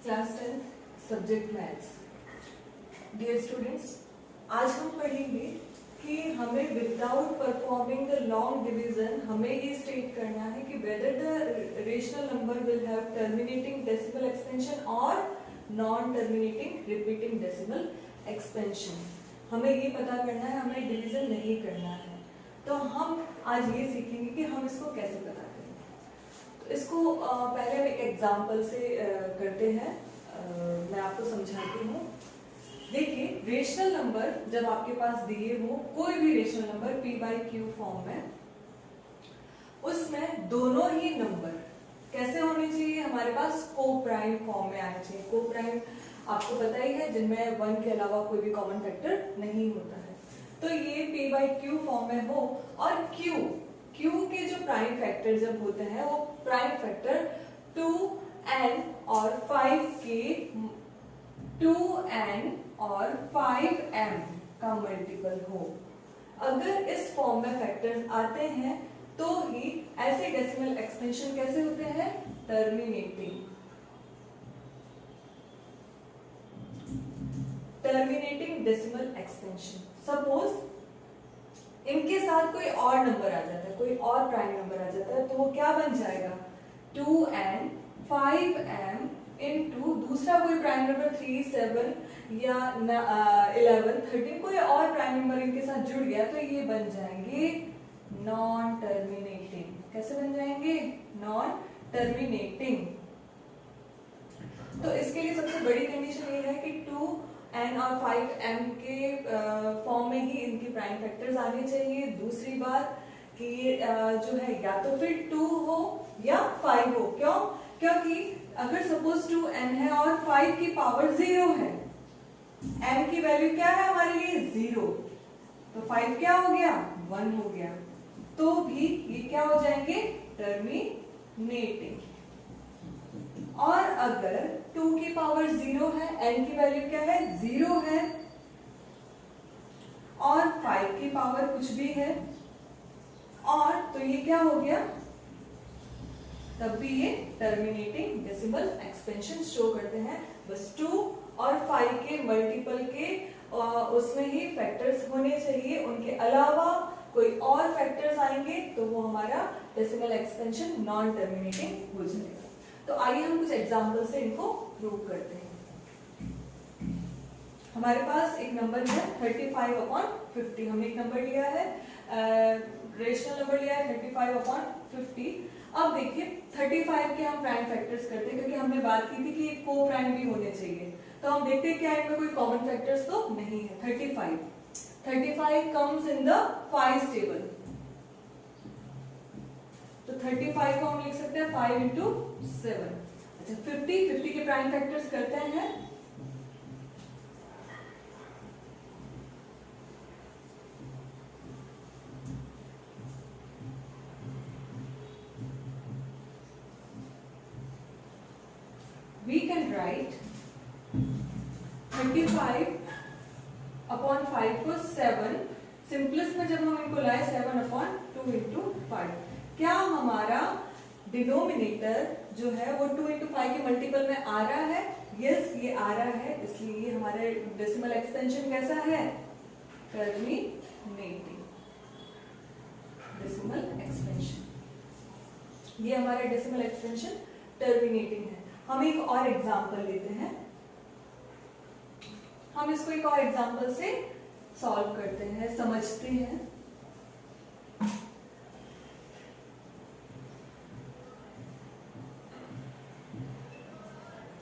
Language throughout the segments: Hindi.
Class 10 subject maths. Dear students, आज हम पढ़ेंगे कि हमें without performing the long division हमें ये स्टेट करना है कि whether the rational number will have terminating decimal expansion और non terminating repeating decimal expansion. हमें ये पता करना है, हमें डिवीजन नहीं करना है। तो हम आज ये सीखेंगे कि हम इसको कैसे पता करें। तो इसको पहले हम एक एग्जांपल से करते हैं। मैं आपको समझाती हूँ। देखिए, रेशनल नंबर जब आपके पास दिए हो, कोई भी रेशनल नंबर p/q फॉर्म में, उसमें दोनों ही नंबर कैसे होने चाहिए, हमारे पास को प्राइम फॉर्म में आने चाहिए। को प्राइम आपको पता ही है, जिनमें 1 के अलावा कोई भी कॉमन फैक्टर नहीं होता है। तो ये p/q फॉर्म में हो और q के जो प्राइम फैक्टर जब होते हैं वो प्राइम फैक्टर 2n और 5 के 2n और 5m का मल्टीपल हो। अगर इस फॉर्म में फैक्टर्स आते हैं तो ही ऐसे डेसिमल एक्सपेंशन कैसे होते हैं, टर्मिनेटिंग डेसिमल एक्सपेंशन। सपोज इनके साथ कोई और नंबर आ जाता है, कोई और प्राइम नंबर आ जाता है, तो वो क्या बन जाएगा, 2n 5m इनटू दूसरा कोई प्राइम नंबर 3 7 या 11 13, कोई और प्राइम नंबर इनके साथ जुड़ गया तो ये बन जाएंगे नॉन टर्मिनेटिंग। कैसे बन जाएंगे, नॉन टर्मिनेटिंग। तो इसके लिए सबसे बड़ी कंडीशन ये है कि 2n और 5m के फॉर्म में ही इनकी प्राइम फैक्टर्स आने चाहिए। दूसरी बात कि जो है या तो फिर 2 हो या 5 हो। क्यों? क्योंकि अगर सपोज 2n है और 5 की पावर 0 है, m की वैल्यू क्या है हमारे लिए 0, तो 5 क्या हो गया, 1 हो गया, तो भी ये क्या हो जाएंगे, टर्मिनेटिंग। और अगर 2 की पावर 0 है, n की वैल्यू क्या है, 0 है, और 5 की पावर कुछ भी है, और तो ये क्या हो गया, तब भी ये टर्मिनेटिंग डेसिमल एक्सपेंशन शो करते हैं। बस 2 और 5 के मल्टीपल के उसमें ही फैक्टर्स होने चाहिए, उनके अलावा कोई और फैक्टर्स आएंगे तो वो हमारा डेसिमल एक्सपेंशन नॉन टर्मिनेटिंग हो जाएगा। तो आइए हम कुछ एग्जांपल से इनको प्रूव करते हैं। हमारे पास एक नंबर है 35/50। हमने एक नंबर लिया है, रेशनल नंबर लिया है 35/50। अब देखिए 35 के हम प्राइम फैक्टर्स करते हैं, क्योंकि हमने बात की थी कि को प्राइम भी होने चाहिए। तो हम देखते हैं क्या इनमें कोई कॉमन फैक्टर्स तो नहीं है। 35 कम्स इन द 5 टेबल, तो 35 को हम लिख सकते हैं 5 into 7। अच्छा, 50 के प्राइम फैक्टर्स करते हैं, we can write 35/5 को 7, सिंपलेस्ट में जब हम इनको लाए 7/2 into 5, क्या हमारा डिनोमिनेटर जो है वो 2 into 5 के मल्टीपल में आ रहा है? यस, ये आ रहा है। इसलिए हमारे डेसिमल एक्सपेंशन कैसा है, टर्मिनेटिंग डेसिमल एक्सपेंशन। ये हमारा डेसिमल एक्सपेंशन टर्मिनेटिंग है। हम एक और एग्जांपल लेते हैं, हम इसको एक और एग्जांपल से सॉल्व करते हैं, समझते हैं।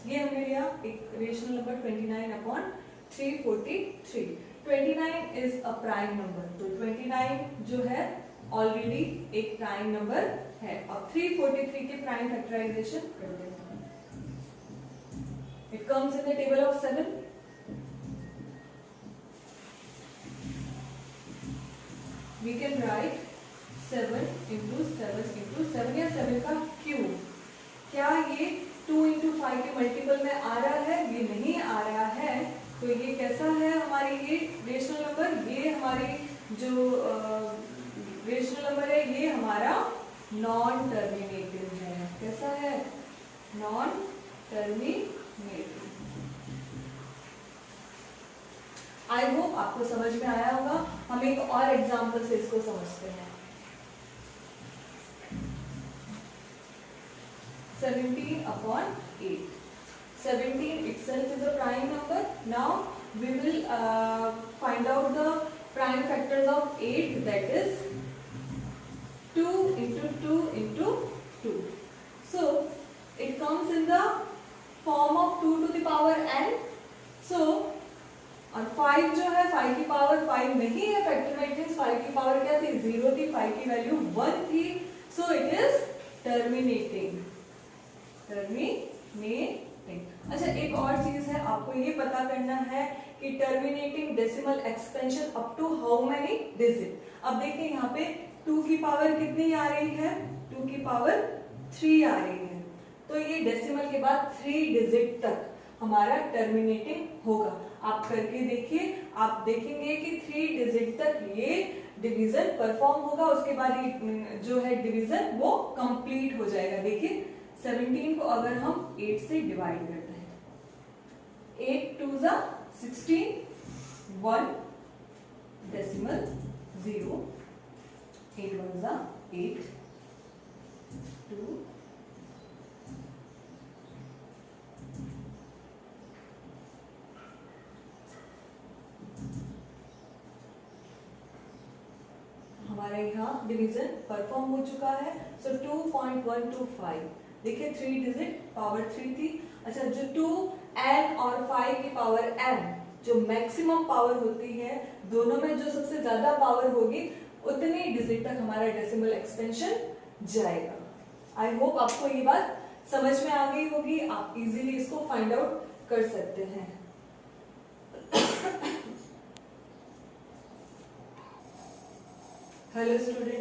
ये हमने लिया एक rational number 29/343। 29 is a prime number, तो 29 जो है ऑलरेडी एक प्राइम नंबर है। अब 343 के प्राइम फैक्टराइजेशन करते हैं। It comes in the table of 7. We can write 7 into 7 into 7 या 7 का क्यूब। क्या ये 2 into 5 के मल्टीपल में आ रहा है? ये नहीं आ रहा है। तो ये कैसा है हमारी ये रेशनल नंबर? ये हमारी जो रेशनल नंबर है ये हमारा नॉन टर्मिनेटिव है। कैसा है? नॉन टर्मिनेटिव। आई होप आपको समझ में आया होगा। हम एक और एग्जाम्पल से इसको समझते हैं। 17/8. 17 itself is a prime number. Now we will find out the prime factors of 8, that is 2 into 2 into 2. So it comes in the form of 2 to the power n. So और 5 जो है 5 की पावर 5 नहीं है फैक्टर में, इट मींस 5 की पावर क्या थी 0 थी, 5 की वैल्यू 1 थी। So it is terminating. अच्छा एक और चीज है, आपको ये पता करना है कि terminating decimal expansion up to how many digit. अब देखिए यहाँ पे 2 की पावर कितनी आ रही है, 2 की पावर 3 आ रही है, तो ये डेसिमल के बाद 3 डिजिट तक हमारा टर्मिनेटिंग होगा। आप करके देखिए, आप देखेंगे कि 3 डिजिट तक ये डिवीजन परफॉर्म होगा, उसके बाद ये जो है डिवीजन वो कंप्लीट हो जाएगा। देखिए 17 को अगर हम 8 से डिवाइड करते हैं, 8 2 जा 16, 1 डेसिमल 0, 8 1 जा 8, 2 हमारे यहाँ डिवीजन परफॉर्म हो चुका है। सो 2.125, देखिए 3 डिजिट पावर 3 थी। अच्छा जो 2 n और 5 की पावर m जो मैक्सिमम पावर होती है, दोनों में जो सबसे ज्यादा पावर होगी उतनी डिजिट तक हमारा डेसिमल एक्सपेंशन जाएगा। आई होप आपको ये बात समझ में आ गई होगी, आप इजीली इसको फाइंड आउट कर सकते हैं। Hello student.